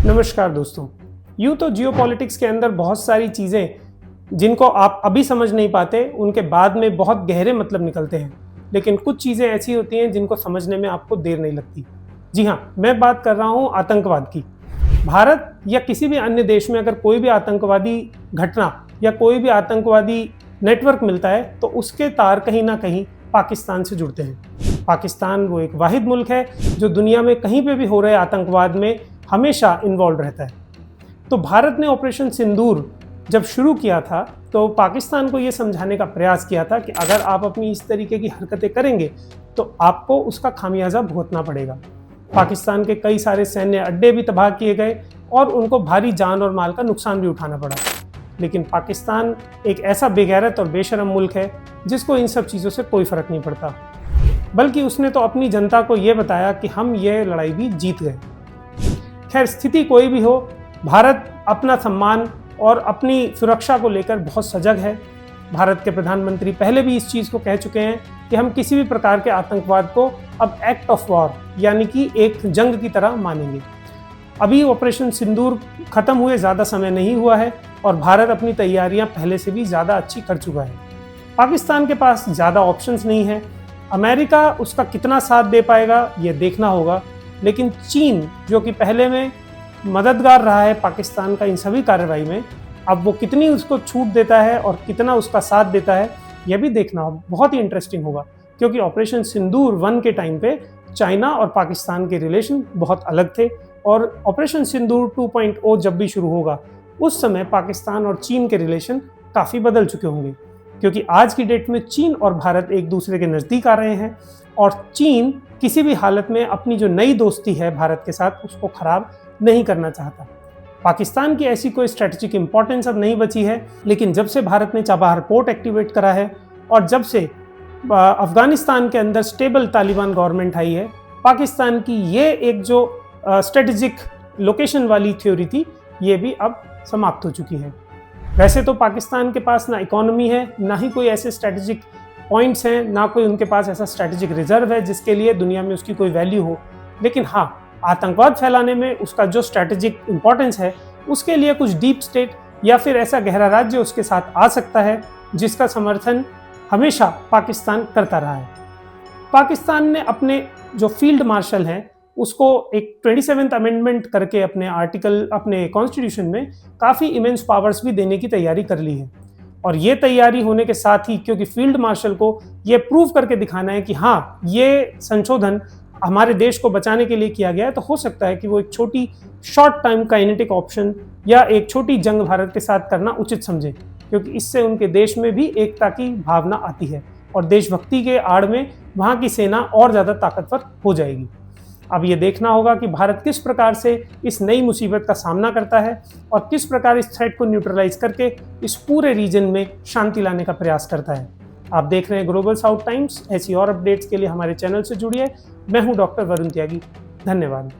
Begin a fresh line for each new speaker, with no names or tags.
नमस्कार दोस्तों। यूँ तो जियोपॉलिटिक्स के अंदर बहुत सारी चीज़ें जिनको आप अभी समझ नहीं पाते, उनके बाद में बहुत गहरे मतलब निकलते हैं। लेकिन कुछ चीज़ें ऐसी होती हैं जिनको समझने में आपको देर नहीं लगती। जी हाँ, मैं बात कर रहा हूँ आतंकवाद की। भारत या किसी भी अन्य देश में अगर कोई भी आतंकवादी घटना या कोई भी आतंकवादी नेटवर्क मिलता है तो उसके तार कहीं ना कहीं पाकिस्तान से जुड़ते हैं। पाकिस्तान वो एक वाहिद मुल्क है जो दुनिया में कहीं पे भी हो रहे आतंकवाद में हमेशा इन्वॉल्व रहता है। तो भारत ने ऑपरेशन सिंदूर जब शुरू किया था तो पाकिस्तान को ये समझाने का प्रयास किया था कि अगर आप अपनी इस तरीके की हरकतें करेंगे तो आपको उसका खामियाजा भुगतना पड़ेगा। पाकिस्तान के कई सारे सैन्य अड्डे भी तबाह किए गए और उनको भारी जान और माल का नुकसान भी उठाना पड़ा। लेकिन पाकिस्तान एक ऐसा बेगैरत और बेशरम मुल्क है जिसको इन सब चीज़ों से कोई फ़र्क नहीं पड़ता, बल्कि उसने तो अपनी जनता को ये बताया कि हम ये लड़ाई भी जीत गए। खैर, स्थिति कोई भी हो, भारत अपना सम्मान और अपनी सुरक्षा को लेकर बहुत सजग है। भारत के प्रधानमंत्री पहले भी इस चीज़ को कह चुके हैं कि हम किसी भी प्रकार के आतंकवाद को अब एक्ट ऑफ वॉर यानी कि एक जंग की तरह मानेंगे। अभी ऑपरेशन सिंदूर खत्म हुए ज़्यादा समय नहीं हुआ है और भारत अपनी तैयारियां पहले से भी ज़्यादा अच्छी कर चुका है। पाकिस्तान के पास ज़्यादा ऑप्शंस नहीं है। अमेरिका उसका कितना साथ दे पाएगा ये देखना होगा, लेकिन चीन जो कि पहले में मददगार रहा है पाकिस्तान का इन सभी कार्रवाई में, अब वो कितनी उसको छूट देता है और कितना उसका साथ देता है यह भी देखना बहुत ही इंटरेस्टिंग होगा। क्योंकि ऑपरेशन सिंदूर 1 के टाइम पे चाइना और पाकिस्तान के रिलेशन बहुत अलग थे और ऑपरेशन सिंदूर 2.0 जब भी शुरू होगा उस समय पाकिस्तान और चीन के रिलेशन काफ़ी बदल चुके होंगे। क्योंकि आज की डेट में चीन और भारत एक दूसरे के नज़दीक आ रहे हैं और चीन किसी भी हालत में अपनी जो नई दोस्ती है भारत के साथ उसको ख़राब नहीं करना चाहता। पाकिस्तान की ऐसी कोई स्ट्रेटेजिक इंपॉर्टेंस अब नहीं बची है, लेकिन जब से भारत ने चाबहार पोर्ट एक्टिवेट करा है और जब से अफगानिस्तान के अंदर स्टेबल तालिबान गवर्नमेंट आई है, पाकिस्तान की ये एक जो स्ट्रेटेजिक लोकेशन वाली थ्योरी थी ये भी अब समाप्त हो चुकी है। वैसे तो पाकिस्तान के पास ना इकोनॉमी है, ना ही कोई ऐसे स्ट्रेटेजिक पॉइंट्स हैं, ना कोई उनके पास ऐसा स्ट्रेटेजिक रिजर्व है जिसके लिए दुनिया में उसकी कोई वैल्यू हो। लेकिन हाँ, आतंकवाद फैलाने में उसका जो स्ट्रेटेजिक इंपॉर्टेंस है उसके लिए कुछ डीप स्टेट या फिर ऐसा गहरा राज्य उसके साथ आ सकता है जिसका समर्थन हमेशा पाकिस्तान करता रहा है। पाकिस्तान ने अपने जो फील्ड मार्शल हैं उसको एक 27th अमेंडमेंट करके अपने कॉन्स्टिट्यूशन में काफ़ी इमेंस पावर्स भी देने की तैयारी कर ली है। और ये तैयारी होने के साथ ही क्योंकि फील्ड मार्शल को ये प्रूव करके दिखाना है कि हाँ, ये संशोधन हमारे देश को बचाने के लिए किया गया है, तो हो सकता है कि वो एक छोटी शॉर्ट टाइम काइनेटिक ऑप्शन या एक छोटी जंग भारत के साथ करना उचित समझे, क्योंकि इससे उनके देश में भी एकता की भावना आती है और देशभक्ति के आड़ में वहाँ की सेना और ज़्यादा ताकतवर हो जाएगी। अब ये देखना होगा कि भारत किस प्रकार से इस नई मुसीबत का सामना करता है और किस प्रकार इस थ्रेट को न्यूट्रलाइज करके इस पूरे रीजन में शांति लाने का प्रयास करता है। आप देख रहे हैं ग्लोबल साउथ टाइम्स। ऐसी और अपडेट्स के लिए हमारे चैनल से जुड़िए। मैं हूं डॉक्टर वरुण त्यागी। धन्यवाद।